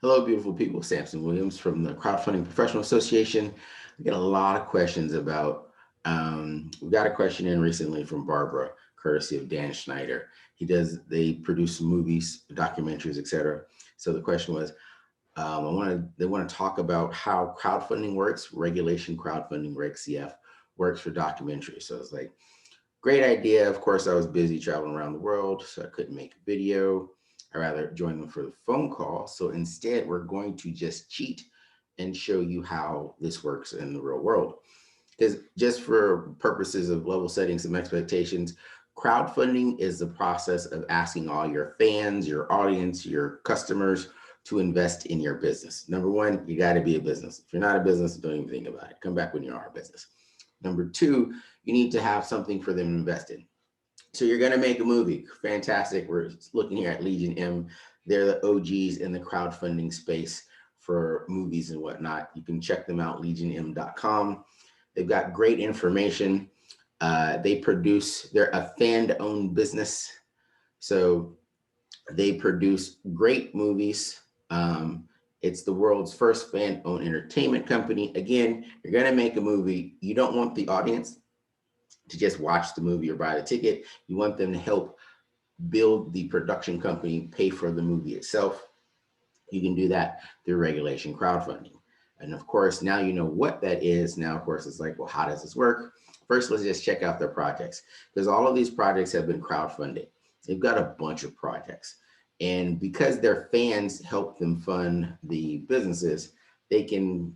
Hello, beautiful people. Samson Williams from the Crowdfunding Professional Association. We get a lot of questions about. We got a question in recently from Barbara, courtesy of Dan Schneider. They produce movies, documentaries, etc. So the question was, they want to talk about how crowdfunding works, regulation crowdfunding, RegCF works for documentaries. So it's like, great idea. Of course, I was busy traveling around the world, so I couldn't make a video. I rather join them for the phone call. So instead, we're going to just cheat and show you how this works in the real world. Because just for purposes of level setting some expectations, crowdfunding is the process of asking all your fans, your audience, your customers to invest in your business. Number one, you got to be a business. If you're not a business, don't even think about it. Come back when you are a business. Number two, you need to have something for them to invest in. So you're going to make a movie. Fantastic. We're looking here at Legion M. They're the OGs in the crowdfunding space for movies and whatnot. You can check them out, legionm.com. They've got great information. They're a fan-owned business. So they produce great movies. It's the world's first fan-owned entertainment company. Again, you're going to make a movie. You don't want the audience to just watch the movie or buy the ticket. You want them to help build the production company, pay for the movie itself. You can do that through regulation crowdfunding. And of course, now you know what that is. Now, of course, it's like, well, how does this work? First, let's just check out their projects, because all of these projects have been crowdfunded. They've got a bunch of projects. And because their fans help them fund the businesses, they can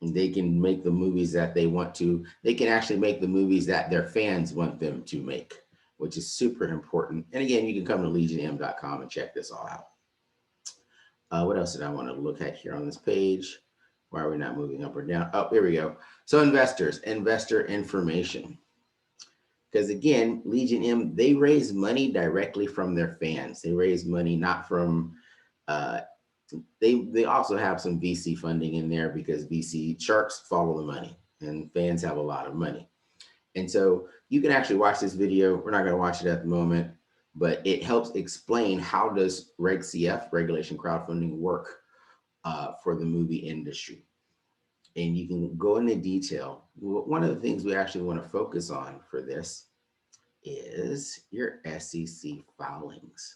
make the movies that they want to. They can actually make the movies that their fans want them to make, which is super important. And again, you can come to legionm.com and check this all out. What else did I want to look at here on this page? Why are we not moving up or down? Oh, here we go. So investors, investor information. Because again, Legion M, they raise money directly from their fans. They raise money not from, they also have some VC funding in there, because VC sharks follow the money and fans have a lot of money. And so you can actually watch this video. We're not going to watch it at the moment, but it helps explain how does RegCF, regulation crowdfunding, work for the movie industry. And you can go into detail. One of the things we actually want to focus on for this is your SEC filings.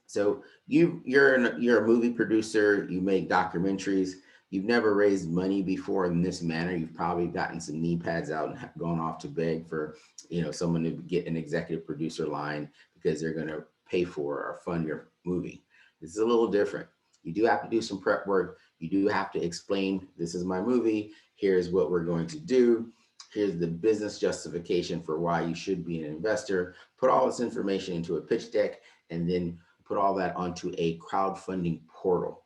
So you're a movie producer, you make documentaries, you've never raised money before in this manner. You've probably gotten some knee pads out and gone off to beg for, someone to get an executive producer line because they're going to pay for or fund your movie. This is a little different. You do have to do some prep work. You do have to explain, this is my movie, here's what we're going to do, here's the business justification for why you should be an investor. Put all this information into a pitch deck and then put all that onto a crowdfunding portal.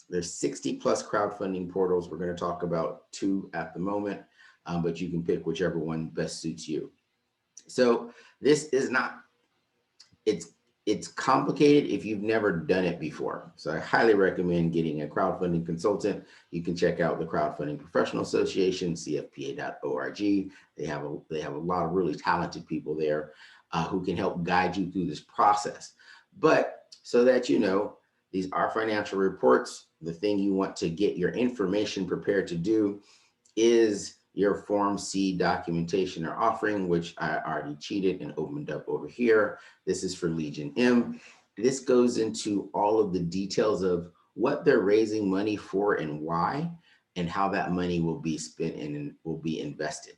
There's 60 plus crowdfunding portals. We're going to talk about 2 at the moment, but you can pick whichever one best suits you. So this is not, it's complicated if you've never done it before. So I highly recommend getting a crowdfunding consultant. You can check out the Crowdfunding Professional Association, cfpa.org. They have a lot of really talented people there who can help guide you through this process. But so that you know, these are financial reports. The thing you want to get your information prepared to do is your Form C documentation or offering, which I already cheated and opened up over here. This is for Legion M. This goes into all of the details of what they're raising money for and why, and how that money will be spent and will be invested.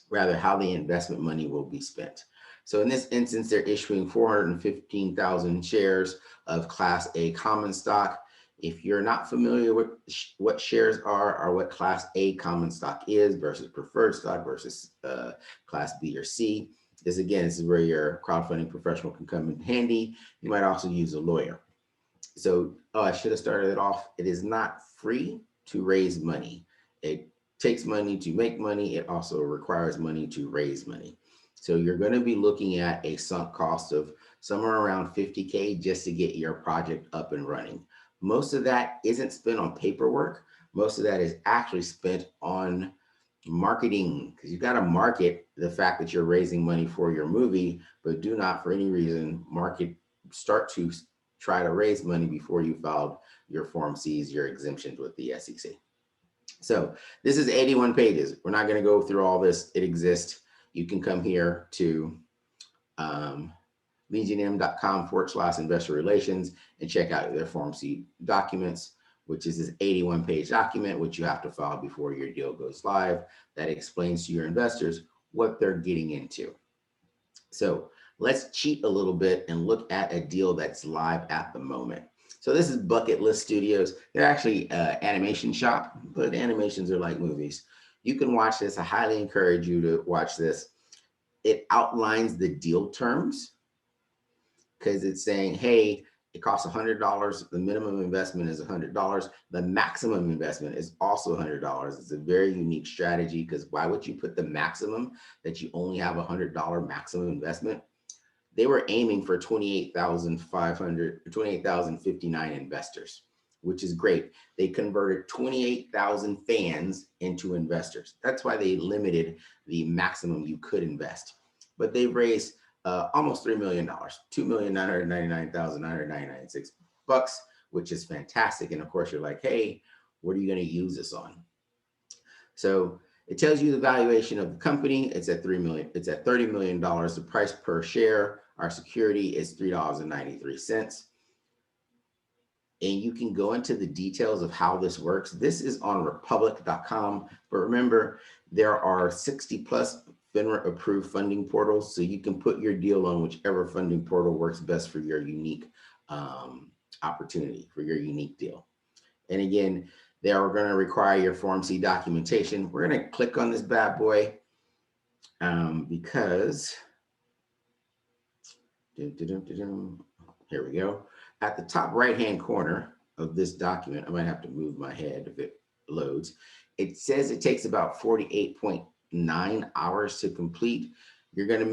Rather, how the investment money will be spent. So in this instance, they're issuing 415,000 shares of Class A common stock. If you're not familiar with what shares are or what Class A common stock is versus preferred stock versus Class B or C, this is where your crowdfunding professional can come in handy. You might also use a lawyer. So, I should have started it off. It is not free to raise money. It takes money to make money. It also requires money to raise money. So you're going to be looking at a sunk cost of somewhere around 50K just to get your project up and running. Most of that isn't spent on paperwork. Most of that is actually spent on marketing, because you've got to market the fact that you're raising money for your movie, but do not for any reason start to try to raise money before you filed your Form Cs, your exemptions with the SEC. So this is 81 pages. We're not going to go through all this. It exists. You can come here to legionm.com/investor relations and check out their Form C documents, which is this 81-page document, which you have to file before your deal goes live. That explains to your investors what they're getting into. So let's cheat a little bit and look at a deal that's live at the moment. So this is Bucket List Studios. They're actually an animation shop, but animations are like movies. You can watch this. I highly encourage you to watch this. It outlines the deal terms because it's saying, hey, it costs $100. The minimum investment is $100. The maximum investment is also $100. It's a very unique strategy because why would you put the maximum that you only have $100 maximum investment? They were aiming for 28,059 investors, which is great. They converted 28,000 fans into investors. That's why they limited the maximum you could invest. But they raised almost $3 million, $2,999,996, which is fantastic. And of course, you're like, hey, what are you going to use this on? So it tells you the valuation of the company. It's at $3 million. It's at $30 million. The price per share, our security is $3.93. And you can go into the details of how this works. This is on republic.com. But remember, there are 60 plus FINRA approved funding portals. So you can put your deal on whichever funding portal works best for your unique opportunity, for your unique deal. And again, they are going to require your Form C documentation. We're going to click on this bad boy because here we go. At the top right-hand corner of this document, I might have to move my head if it loads. It says it takes about 48.9 hours to complete. You're going to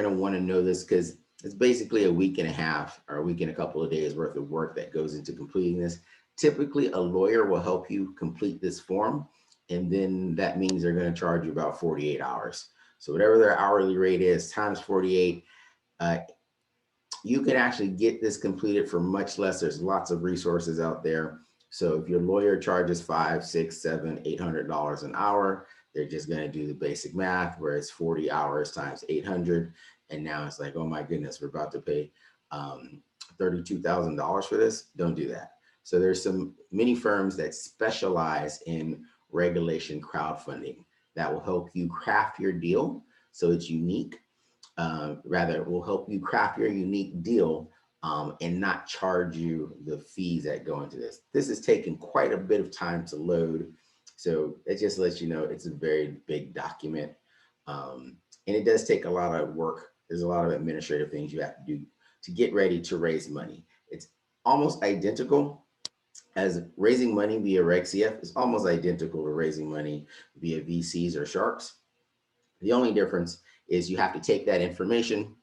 want to know this because it's basically a week and a half or a week and a couple of days worth of work that goes into completing this. Typically, a lawyer will help you complete this form, and then that means they're going to charge you about 48 hours. So whatever their hourly rate is times 48, you can actually get this completed for much less. There's lots of resources out there. So if your lawyer charges $500, $600, $700, $800 an hour, they're just going to do the basic math where it's 40 hours times 800. And now it's like, oh my goodness, we're about to pay $32,000 for this. Don't do that. So there's many firms that specialize in regulation crowdfunding that will help you craft your deal so it's unique. Rather, it will help you craft your unique deal and not charge you the fees that go into this. This has taken quite a bit of time to load. So it just lets you know it's a very big document. And it does take a lot of work. There's a lot of administrative things you have to do to get ready to raise money. It's almost identical as raising money via RegCF is almost identical to raising money via VCs or sharks. The only difference is you have to take that information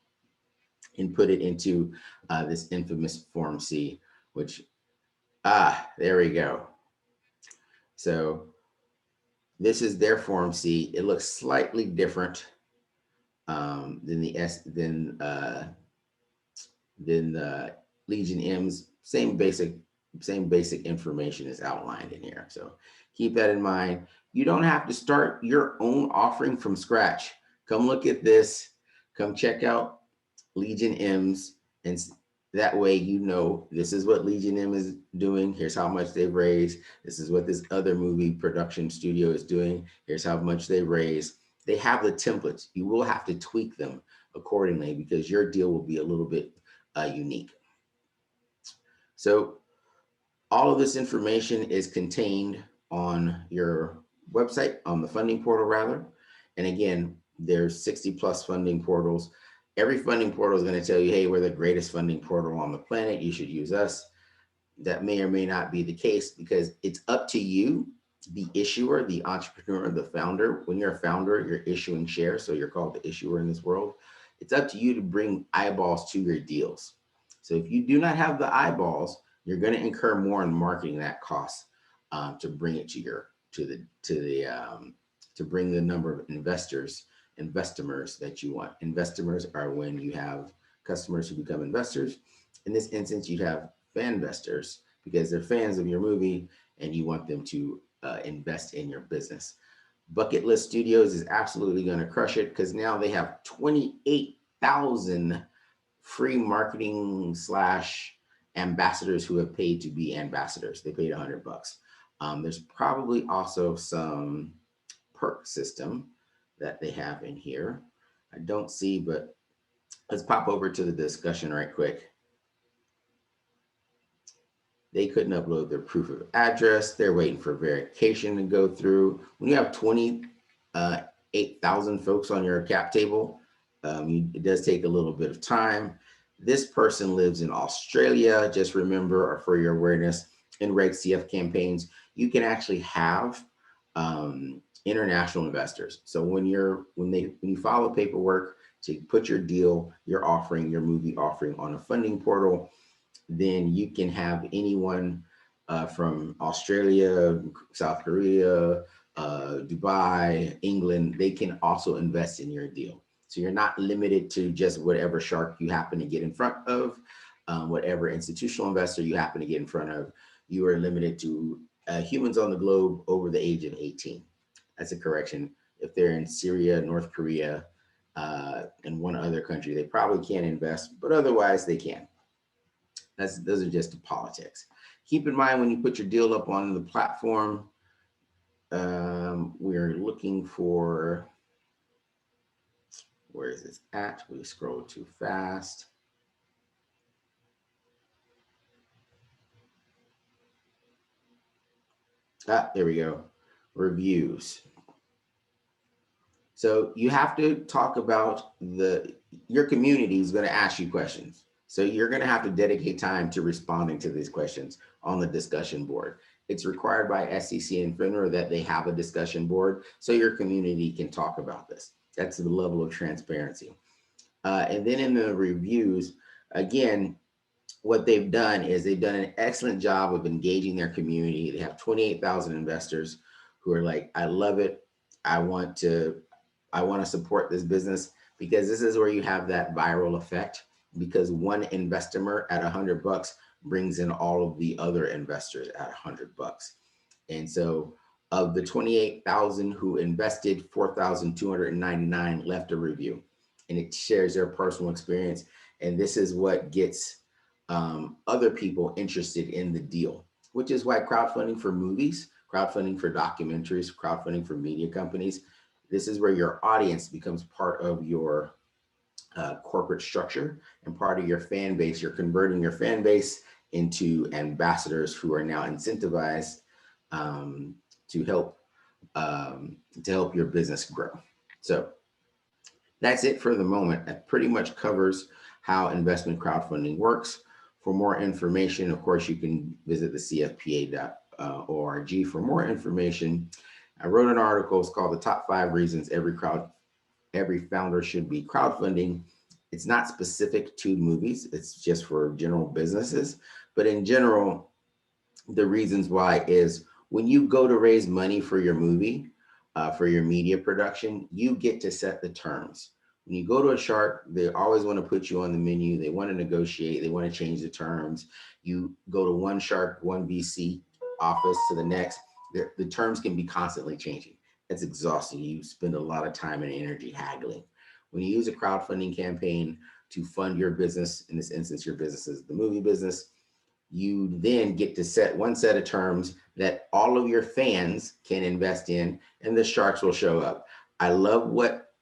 and put it into this infamous Form C, which, there we go. So this is their Form C. It looks slightly different than the Legion M's. Same basic information is outlined in here. So keep that in mind. You don't have to start your own offering from scratch. Come look at this. Come check out Legion M's, and that way you know this is what Legion M is doing. Here's how much they've raised. This is what this other movie production studio is doing. Here's how much they raised. They have the templates. You will have to tweak them accordingly because your deal will be a little bit unique. So all of this information is contained on your website, on the funding portal rather. And again, there's 60 plus funding portals. Every funding portal is going to tell you, hey, we're the greatest funding portal on the planet. You should use us. That may or may not be the case because it's up to you, the issuer, the entrepreneur, the founder. When you're a founder, you're issuing shares. So you're called the issuer in this world. It's up to you to bring eyeballs to your deals. So if you do not have the eyeballs, you're going to incur more in marketing that cost to bring it to bring the number of investors that you want. Investors are when you have customers who become investors, In this instance, you'd have fan investors because they're fans of your movie and you want them to invest in your business. Bucket List Studios is absolutely going to crush it because now they have 28,000 free marketing slash ambassadors who have paid to be ambassadors. They paid $100. There's probably also some perk system that they have in here. I don't see, but let's pop over to the discussion right quick. They couldn't upload their proof of address. They're waiting for verification to go through. When you have 28,000 folks on your cap table, it does take a little bit of time. This person lives in Australia. Just remember, or for your awareness, in RegCF campaigns, you can actually have international investors. So when you follow paperwork to put your deal, your offering, your movie offering on a funding portal, then you can have anyone from Australia, South Korea, Dubai, England. They can also invest in your deal. So you're not limited to just whatever shark you happen to get in front of, whatever institutional investor you happen to get in front of. You are limited to humans on the globe over the age of 18. That's a correction. If they're in Syria, North Korea, and one other country, they probably can't invest, but otherwise they can. Those are just the politics. Keep in mind when you put your deal up on the platform, we're looking for, where is this at? We scroll too fast. There we go. Reviews. So you have to talk about your community is going to ask you questions. So you're going to have to dedicate time to responding to these questions on the discussion board. It's required by SEC and FINRA that they have a discussion board so your community can talk about this. That's the level of transparency. And then in the reviews, again, what they've done is they've done an excellent job of engaging their community. They have 28,000 investors who are like, I love it. I want to support this business, because this is where you have that viral effect, because one investor at $100 brings in all of the other investors at $100. And so of the 28,000 who invested, 4,299 left a review, and it shares their personal experience. And this is what gets other people interested in the deal, which is why crowdfunding for movies, crowdfunding for documentaries, crowdfunding for media companies, this is where your audience becomes part of your corporate structure and part of your fan base. You're converting your fan base into ambassadors who are now incentivized to help your business grow. So that's it for the moment. That pretty much covers how investment crowdfunding works. For more information, of course, you can visit the cfpa.org for more information. I wrote an article. It's called "The Top 5 Reasons Every Founder Should Be Crowdfunding." It's not specific to movies. It's just for general businesses. But in general, the reasons why is when you go to raise money for your movie, for your media production, you get to set the terms. When you go to a shark, they always want to put you on the menu. They want to negotiate. They want to change the terms. You go to one shark, one VC office to the next. The terms can be constantly changing. It's exhausting. You spend a lot of time and energy haggling. When you use a crowdfunding campaign to fund your business, in this instance, your business is the movie business, you then get to set one set of terms that all of your fans can invest in, and the sharks will show up. I love what,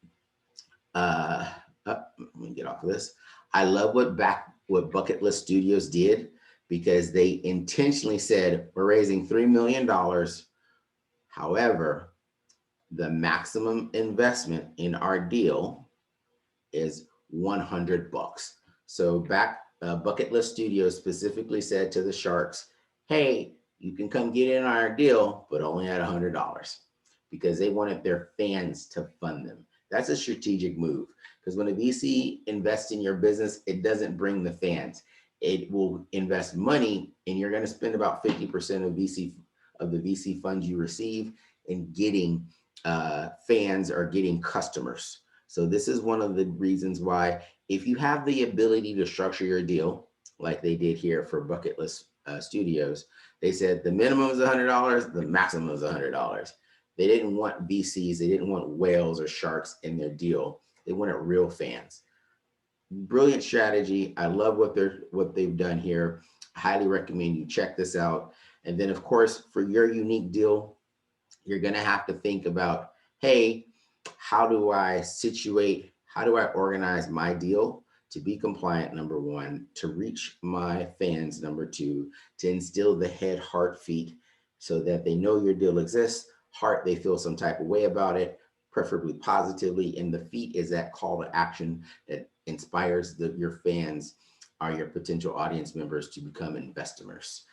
let me get off of this. I love what Bucket List Studios did, because they intentionally said, we're raising $3 million. However, the maximum investment in our deal is $100. So Bucket List Studios specifically said to the sharks, hey, you can come get in our deal, but only at $100, because they wanted their fans to fund them. That's a strategic move, because when a VC invests in your business, it doesn't bring the fans. It will invest money, and you're going to spend about 50% of the VC funds you receive in getting fans or getting customers. So this is one of the reasons why, if you have the ability to structure your deal like they did here for Bucket List Studios. They said the minimum is $100, the maximum is $100. They didn't want VCs, they didn't want whales or sharks in their deal. They wanted real fans. Brilliant strategy. I love what they've done here. Highly recommend you check this out. And then, of course, for your unique deal, you're going to have to think about, hey, how do I situate, how do I organize my deal to be compliant, number one, to reach my fans, number two, to instill the head, heart, feet, so that they know your deal exists. Heart, they feel some type of way about it, preferably positively. And the feet is that call to action that inspires your fans or your potential audience members to become investors,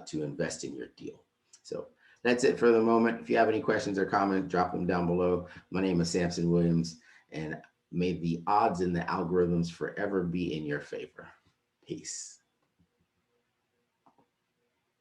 to invest in your deal. So that's it for the moment. If you have any questions or comments, drop them down below. My name is Samson Williams, and may the odds and the algorithms forever be in your favor. Peace.